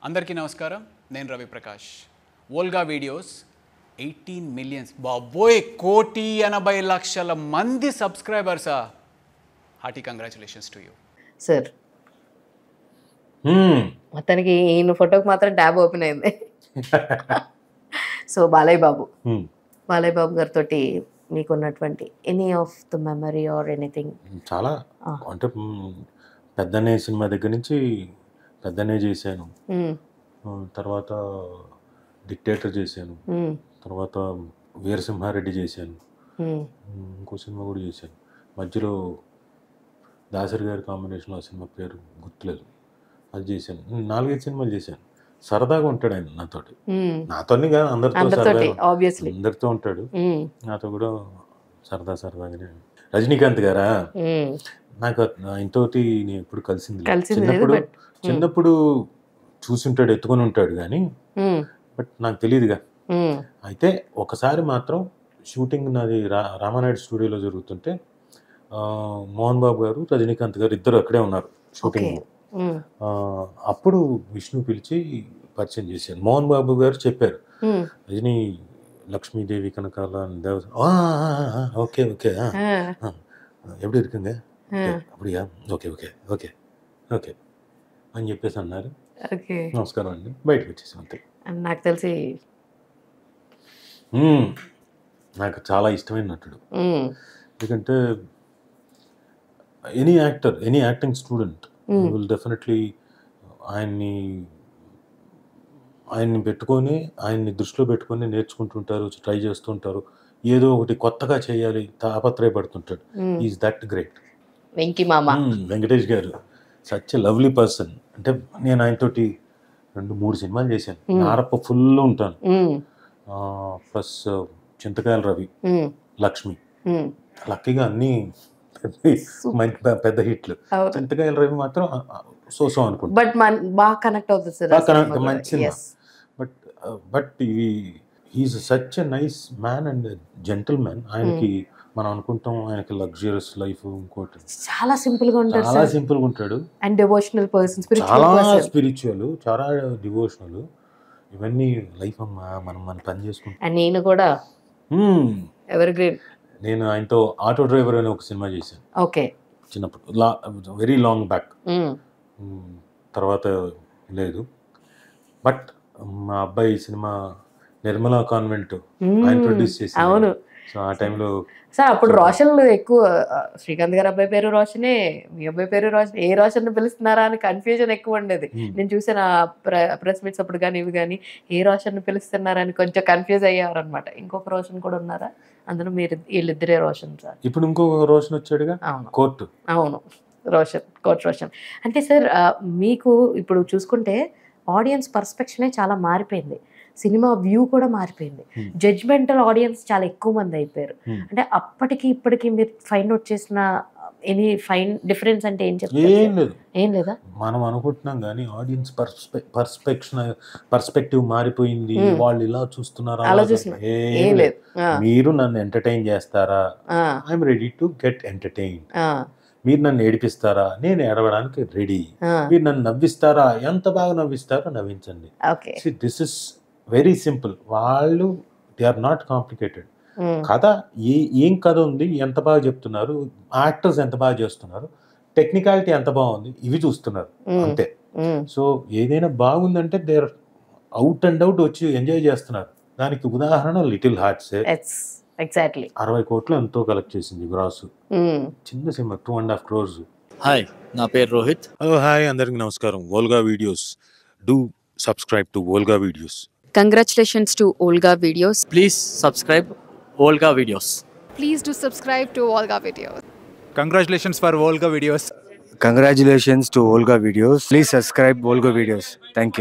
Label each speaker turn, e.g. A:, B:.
A: అందరికీ నమస్కారం. నేను Ravi Prakash. Volga videos 18 millions, బాబోయ్ 1,80,00,000 మంది సబ్స్క్రైబర్సా. Hearty congratulations to you
B: sir. మొత్తానికి ఈయన ఫోటోకి మాత్రం ట్యాబ్ ఓపెన్ అయింది. సో బాలయ్య బాబు గారితో మీకున్నటువంటి any of the memory or anything?
C: చాలా అంటే పెద్దనే సినిమా దగ్గర నుంచి పెద్దనే చేశాను, తర్వాత డిక్టేటర్ చేశాను, తర్వాత వీరసింహారెడ్డి చేశాను, ఇంకో సినిమా కూడా చేశాను. మధ్యలో దాసరి గారి కాంబినేషన్లో ఆ సినిమా పేరు గుర్తులేదు, అది చేశాను. 4-5 సినిమాలు చేశాను. సరదాగా ఉంటాడు ఆయన నాతోని కాదు, అందరితో ఉంటాడు. నాతో కూడా సరదాగానే. రజనీకాంత్ గారా, నాకు ఆయనతోటి నేను ఎప్పుడు కలిసింది చిన్నప్పుడు చూసుంటాడు, ఎత్తుకొని ఉంటాడు కానీ బట్ నాకు తెలియదుగా. అయితే ఒకసారి మాత్రం షూటింగ్ నాది రామానాయుడు స్టూడియోలో జరుగుతుంటే మోహన్ బాబు గారు, రజనీకాంత్ గారు ఇద్దరు అక్కడే ఉన్నారు షూటింగ్. అప్పుడు విష్ణు పిలిచి పరిచయం చేశారు. మోహన్ బాబు గారు చెప్పారు, రజనీ లక్ష్మీదేవి కనకాల దేవ ఓకే ఓకే ఎప్పుడు இருக்குங்க அப்படியா ఓకే ఓకే ఓకే ఓకే అని చెప్పేసి అన్నారు. నమస్కారం అండి, బయటకు వచ్చేసి అంతే.
B: నాకు తెలిసి
C: నాకు చాలా ఇష్టమైన నటుడు. ఎందుకంటే any actor, any acting student will definitely ఆయన్ని పెట్టుకొని, ఆయన్ని దృష్టిలో పెట్టుకొని నేర్చుకుంటుంటారు, ట్రై చేస్తుంటారు, ఏదో ఒకటి కొత్తగా చేయాలి తాపత్రయపడుతుంటాడు. Is that great. Venkatesh garu such a lovely person. అంటే నేను ఆయనతోటి 2-3 సినిమాలు చేశాను. నారప్ప ఫుల్ ఉంటాను, ప్లస్ చింతకాయల రవి, లక్ష్మి. లక్కీగా అన్ని పెద్ద హిట్లు. చింతకాయల రవి మాత్రం సో అనుకుంటా,
B: బట్ బాగా కనెక్ట్ అవుతుంది,
C: మంచి cinema. But he's such a nice man and gentleman. ఆయనకి మనం అనుకుంటాం ఆయనకి లగ్జరియస్ లైఫ్, ఇంకోటి
B: చాలా సింపుల్ గా ఉంటాడు,
C: చాలా సింపుల్ గా ఉంటాడు.
B: అండ్ డివోషనల్ పర్సన్,
C: చాలా స్పిరిచువల్, చాలా డివోషనల్. ఇవన్నీ లైఫ్ అమ్మా, మనం పని చేసుకుంటాం.
B: అండ్ నేను కూడా ఎవర్ గ్రేట్.
C: నేను ఆయనతో ఆటో డ్రైవర్ అనే ఒక సినిమా చేశాను.
B: ఓకే,
C: చిన్నప్పుడు, వెరీ లాంగ్ బ్యాక్. తర్వాత లేదు. బట్ మా అబ్బాయి సినిమా నిర్మలా కాన్వెంట్ ఆయన ప్రొడ్యూస్ చేసి,
B: అవును.
C: సో ఆ టైంలో
B: సార్ అప్పుడు రోషన్లు ఎక్కువ. శ్రీకాంత్ గారి అబ్బాయి పేరు రోషనే, మీ అబ్బాయి పేరు రోషన్. ఏ రోషన్ పిలుస్తున్నారా అని కన్ఫ్యూజన్ ఎక్కువ ఉండేది. నేను చూసాను ప్రెస్ మీట్స్ అప్పుడు కానీ ఇవి కానీ, ఏ రోషన్ పిలుస్తున్నారా అని కొంచెం కన్ఫ్యూజ్ అయ్యారు అనమాట. ఇంకొక రోషన్ కూడా ఉన్నారా అందులో? మీరు వీళ్ళిద్దరే రోషన్ సార్.
C: ఇప్పుడు ఇంకొక రోషన్ వచ్చాడుగా, కోర్టు.
B: అవును, కోర్ట్ రోషన్. అంటే సార్ మీకు ఇప్పుడు చూసుకుంటే ఆడియన్స్ పర్స్పెక్షనే చాలా మారిపోయింది, సినిమా వ్యూ కూడా మారిపోయింది, జడ్జ్మెంటల్ ఆడియన్స్ చాలా ఎక్కువ మంది అయిపోయారు. అంటే అప్పటికి ఇప్పటికి మీరు ఫైండ్ అవుట్ చేసిన ఎనీ డిఫరెన్స్ అంటే ఏం చెప్తారు? ఏం లేదా?
C: మనం అనుకుంటున్నాం కానీ ఆడియన్స్ పర్స్పెక్టివ్ మారిపోయింది. వాళ్ళు ఇలా చూస్తున్నారా, మీరు నన్ను ఎంటర్టైన్ చేస్తారా, I'm ready to get entertain. మీరు నన్ను ఏడిపిస్తారా, నేను ఏడవడానికి రెడీ. మీరు నన్ను నవ్విస్తారా, ఎంత బాగా నవ్విస్తారో నవ్వించండి. This is very simple. వాళ్ళు దే ఆర్ నాట్ కాంప్లికేటెడ్. కథ ఏం కథ ఉంది, ఎంత బాగా చెప్తున్నారు, యాక్టర్స్ ఎంత బాగా చేస్తున్నారు, టెక్నికాలిటీ ఎంత బాగుంది, ఇవి చూస్తున్నారు అంతే. సో ఏదైనా బాగుందంటే they are out and out వచ్చి ఎంజాయ్ చేస్తున్నారు. దానికి ఉదాహరణ లిటిల్ హార్ట్స్.
B: ఎగ్జాక్ట్లీ
C: 60 కోట్లు ఎంతో కలెక్ట్ చేసింది గ్రాస్. చిన్న సినిమా 2.5 crores.
D: హాయ్, నా పేరు రోహిత్.
C: హలో, హాయ్, అందరికి నమస్కారం. Volga videos, do subscribe to Volga videos.
E: Congratulations to Olga Videos.
D: Please subscribe Olga Videos.
E: Please do subscribe to Olga Videos.
F: Congratulations for Olga Videos.
G: Congratulations to Olga Videos. Please subscribe Olga Videos. Thank you.